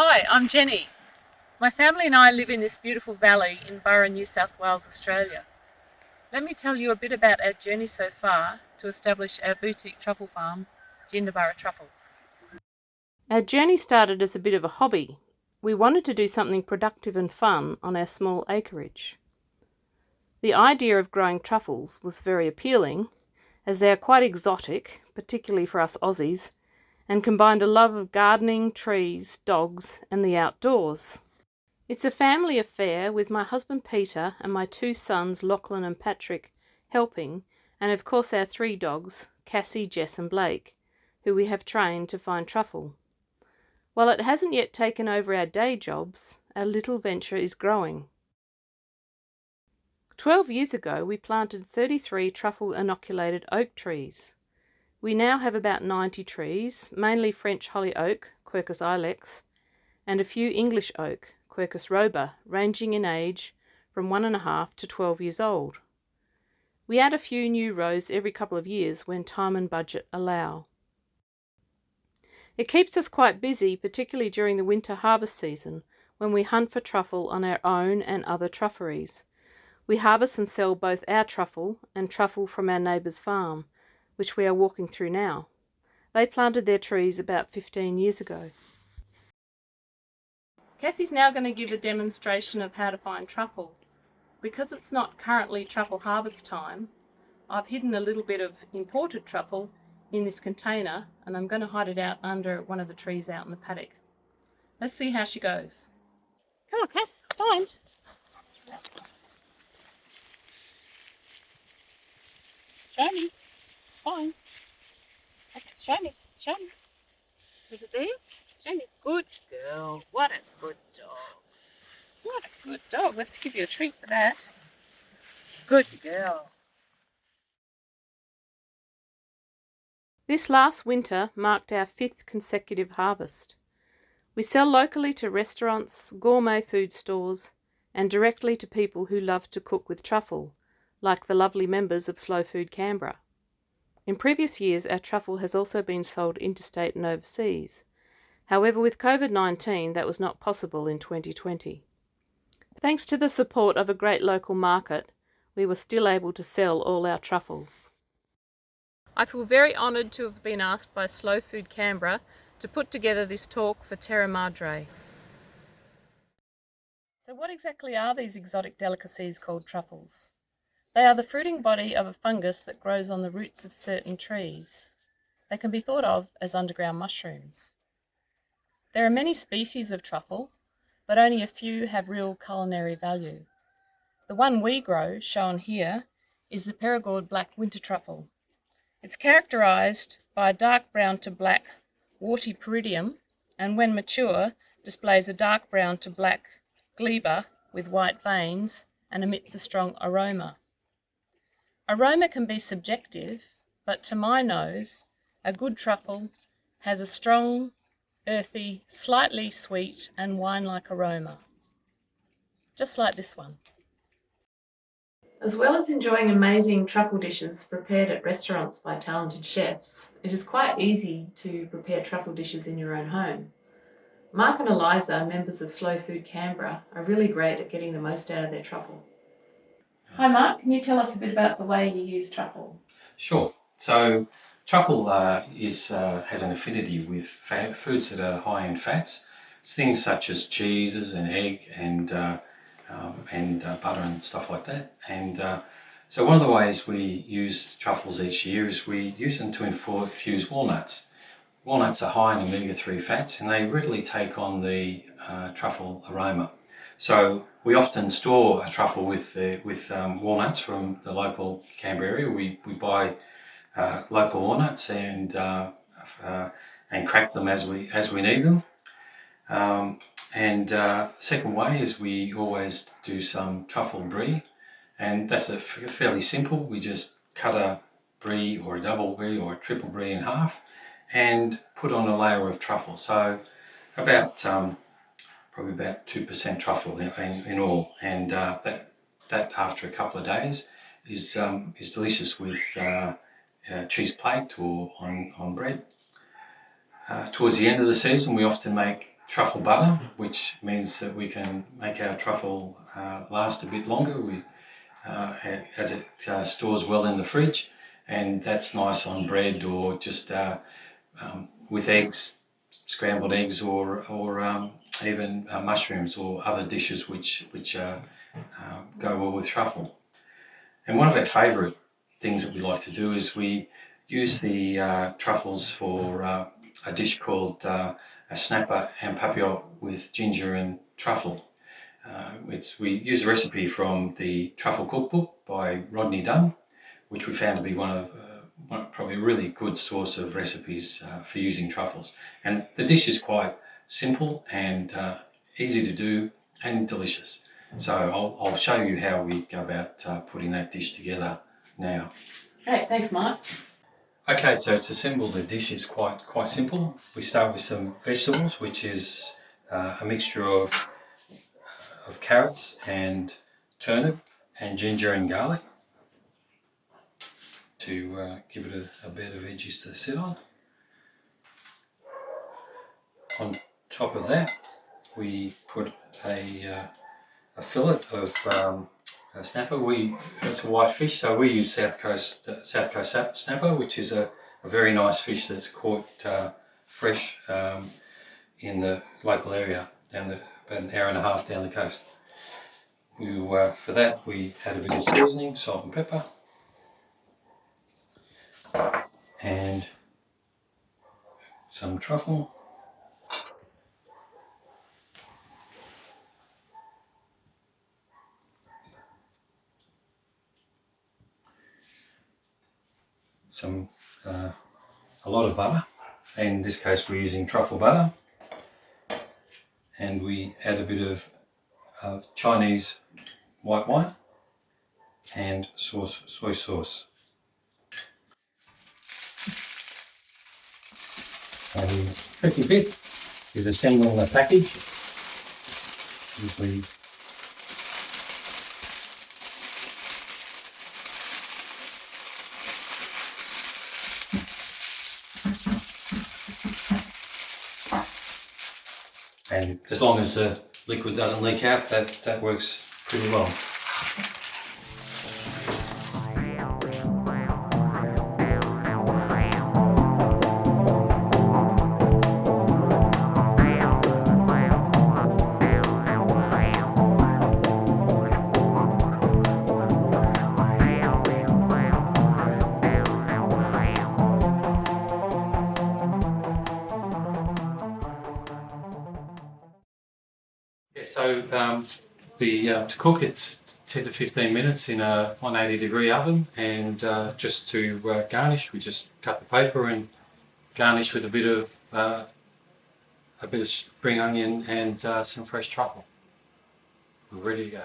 Hi, I'm Jenny. My family and I live in this beautiful valley in Burra, New South Wales, Australia. Let me tell you a bit about our journey so far to establish our boutique truffle farm, Jindaburra Truffles. Our journey started as a bit of a hobby. We wanted to do something productive and fun on our small acreage. The idea of growing truffles was very appealing, as they are quite exotic, particularly for us Aussies, and combined a love of gardening, trees, dogs, and the outdoors. It's a family affair with my husband Peter and my two sons Lachlan and Patrick helping, and of course our three dogs, Cassie, Jess and Blake, who we have trained to find truffle. While it hasn't yet taken over our day jobs, our little venture is growing. 12 years ago we planted 33 truffle inoculated oak trees. We now have about 90 trees, mainly French holly oak, Quercus ilex, and a few English oak, Quercus roba, ranging in age from 1.5 to 12 years old. We add a few new rows every couple of years when time and budget allow. It keeps us quite busy, particularly during the winter harvest season, when we hunt for truffle on our own and other trufferys. We harvest and sell both our truffle and truffle from our neighbour's farm, which we are walking through now. They planted their trees about 15 years ago. Cassie's now going to give a demonstration of how to find truffle. Because it's not currently truffle harvest time, I've hidden a little bit of imported truffle in this container and I'm going to hide it out under one of the trees out in the paddock. Let's see how she goes. Come on, Cass, find. Show me. Find. Okay, show me. Show me. Is it there? Show me. Good girl. What a good dog. What a good dog. We have to give you a treat for that. Good girl. This last winter marked our 5th consecutive harvest. We sell locally to restaurants, gourmet food stores, and directly to people who love to cook with truffle, like the lovely members of Slow Food Canberra. In previous years, our truffle has also been sold interstate and overseas. However, with COVID-19, that was not possible in 2020. Thanks to the support of a great local market, we were still able to sell all our truffles. I feel very honoured to have been asked by Slow Food Canberra to put together this talk for Terra Madre. So what exactly are these exotic delicacies called truffles? They are the fruiting body of a fungus that grows on the roots of certain trees. They can be thought of as underground mushrooms. There are many species of truffle, but only a few have real culinary value. The one we grow, shown here, is the Perigord black winter truffle. It's characterised by a dark brown to black warty peridium, and when mature displays a dark brown to black gleba with white veins and emits a strong aroma. Aroma can be subjective, but to my nose, a good truffle has a strong, earthy, slightly sweet and wine-like aroma, just like this one. As well as enjoying amazing truffle dishes prepared at restaurants by talented chefs, it is quite easy to prepare truffle dishes in your own home. Mark and Eliza, members of Slow Food Canberra, are really great at getting the most out of their truffle. Hi Mark, can you tell us a bit about the way you use truffle? Sure. So truffle has an affinity with foods that are high in fats. It's things such as cheeses and egg and butter and stuff like that. And so one of the ways we use truffles each year is we use them to infuse walnuts. Walnuts are high in omega-3 fats and they readily take on the truffle aroma. So we often store a truffle with walnuts from the local Canberra area. We buy local walnuts and crack them as we need them. Second way is we always do some truffle brie, and that's fairly simple. We just cut a brie or a double brie or a triple brie in half and put on a layer of truffle. So about probably about 2% truffle in all, and that after a couple of days is delicious with cheese plate or on bread. Towards the end of the season, we often make truffle butter, which means that we can make our truffle last a bit longer as it stores well in the fridge, and that's nice on bread or just with eggs, scrambled eggs, or even mushrooms or other dishes which go well with truffle. And one of our favourite things that we like to do is we use the truffles for a dish called a snapper and papillote with ginger and truffle. We use a recipe from the Truffle Cookbook by Rodney Dunn, which we found to be probably a really good source of recipes for using truffles. And the dish is quite simple and easy to do and delicious. So I'll show you how we go about putting that dish together now. Great, thanks Mark. Okay, so to assemble the dish is quite simple. We start with some vegetables, which is a mixture of carrots and turnip and ginger and garlic to give it a bed of veggies to sit on. On top of that, we put a fillet of a snapper. It's a white fish, so we use South Coast snapper, which is a very nice fish that's caught fresh in the local area, about an hour and a half down the coast. For that we add a bit of seasoning, salt and pepper, and some truffle. A lot of butter. In this case we're using truffle butter, and we add a bit of Chinese white wine and soy sauce. The tricky bit is assembling the package. Usually and as long as the liquid doesn't leak out, that works pretty well. So to cook, it's 10 to 15 minutes in a 180-degree oven, and just to garnish, we just cut the paper and garnish with a bit of spring onion and some fresh truffle. We're ready to go.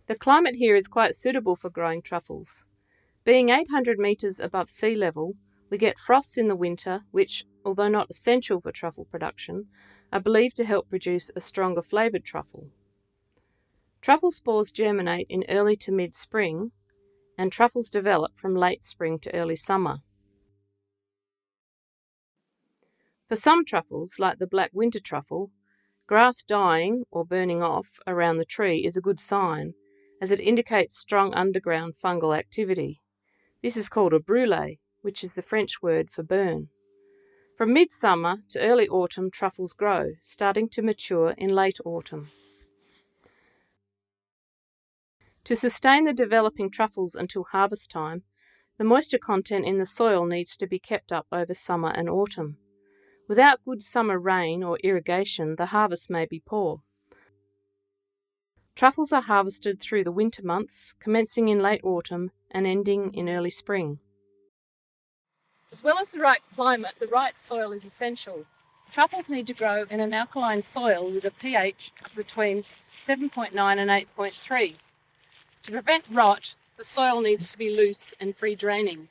The climate here is quite suitable for growing truffles. Being 800 metres above sea level, we get frosts in the winter which, although not essential for truffle production, are believed to help produce a stronger flavoured truffle. Truffle spores germinate in early to mid-spring, and truffles develop from late spring to early summer. For some truffles, like the black winter truffle, grass dying or burning off around the tree is a good sign, as it indicates strong underground fungal activity. This is called a brûlé, which is the French word for burn. From midsummer to early autumn, truffles grow, starting to mature in late autumn. To sustain the developing truffles until harvest time, the moisture content in the soil needs to be kept up over summer and autumn. Without good summer rain or irrigation, the harvest may be poor. Truffles are harvested through the winter months, commencing in late autumn and ending in early spring. As well as the right climate, the right soil is essential. Truffles need to grow in an alkaline soil with a pH between 7.9 and 8.3. To prevent rot, the soil needs to be loose and free draining.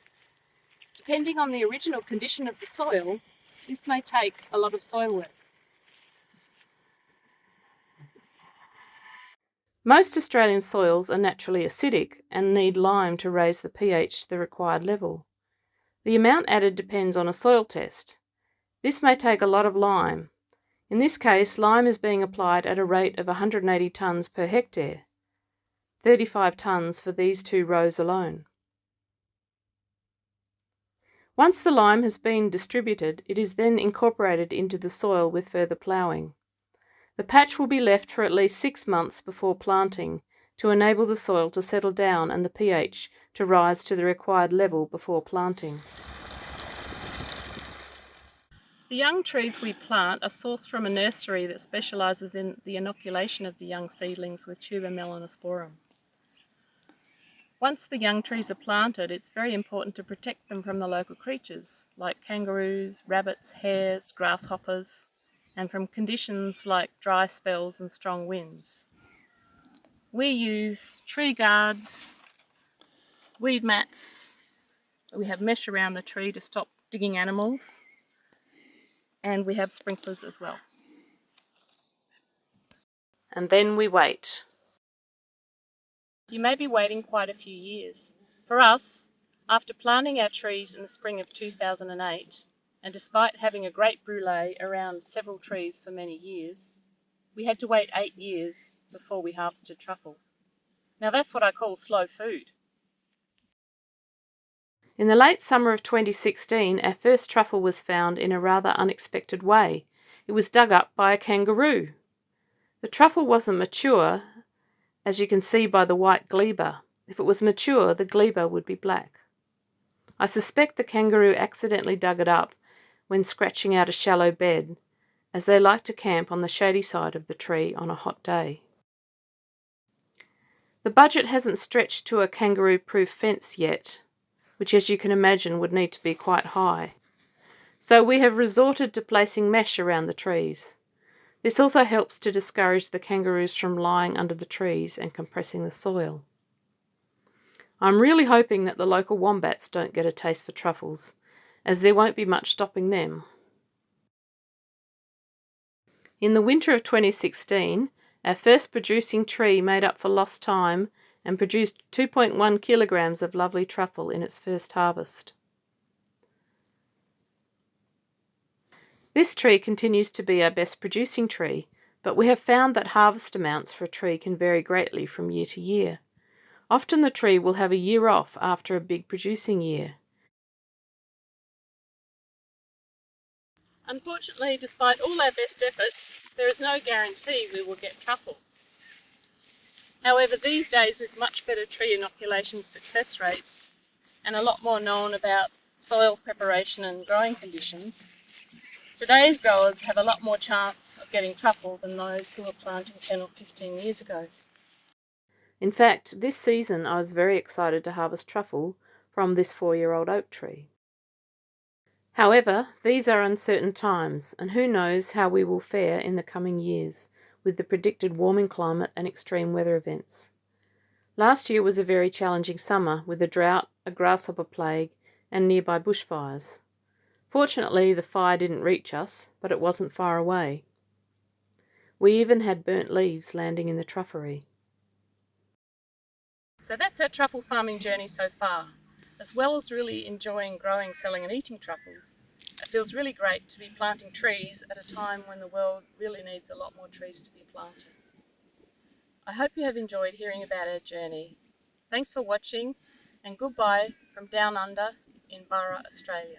Depending on the original condition of the soil, this may take a lot of soil work. Most Australian soils are naturally acidic and need lime to raise the pH to the required level. The amount added depends on a soil test. This may take a lot of lime. In this case, lime is being applied at a rate of 180 tonnes per hectare, 35 tonnes for these 2 rows alone. Once the lime has been distributed, it is then incorporated into the soil with further ploughing. The patch will be left for at least 6 months before planting to enable the soil to settle down and the pH to rise to the required level before planting. The young trees we plant are sourced from a nursery that specialises in the inoculation of the young seedlings with tuber melanosporum. Once the young trees are planted, it's very important to protect them from the local creatures like kangaroos, rabbits, hares, grasshoppers, and from conditions like dry spells and strong winds. We use tree guards, weed mats, we have mesh around the tree to stop digging animals, and we have sprinklers as well. And then we wait. You may be waiting quite a few years. For us, after planting our trees in the spring of 2008, and despite having a great brûlée around several trees for many years, we had to wait 8 years before we harvested truffle. Now that's what I call slow food. In the late summer of 2016, our first truffle was found in a rather unexpected way. It was dug up by a kangaroo. The truffle wasn't mature, as you can see by the white gleba. If it was mature, the gleba would be black. I suspect the kangaroo accidentally dug it up when scratching out a shallow bed, as they like to camp on the shady side of the tree on a hot day. The budget hasn't stretched to a kangaroo-proof fence yet, which as you can imagine would need to be quite high. So we have resorted to placing mesh around the trees. This also helps to discourage the kangaroos from lying under the trees and compressing the soil. I'm really hoping that the local wombats don't get a taste for truffles, as there won't be much stopping them. In the winter of 2016, our first producing tree made up for lost time and produced 2.1 kilograms of lovely truffle in its first harvest. This tree continues to be our best producing tree, but we have found that harvest amounts for a tree can vary greatly from year to year. Often the tree will have a year off after a big producing year. Unfortunately, despite all our best efforts, there is no guarantee we will get truffle. However, these days with much better tree inoculation success rates and a lot more known about soil preparation and growing conditions, today's growers have a lot more chance of getting truffle than those who were planting 10 or 15 years ago. In fact, this season I was very excited to harvest truffle from this 4-year-old oak tree. However, these are uncertain times, and who knows how we will fare in the coming years with the predicted warming climate and extreme weather events. Last year was a very challenging summer with a drought, a grasshopper plague, and nearby bushfires. Fortunately, the fire didn't reach us, but it wasn't far away. We even had burnt leaves landing in the truffery. So that's our truffle farming journey so far. As well as really enjoying growing, selling and eating truffles, it feels really great to be planting trees at a time when the world really needs a lot more trees to be planted. I hope you have enjoyed hearing about our journey. Thanks for watching, and goodbye from down under in Burra, Australia.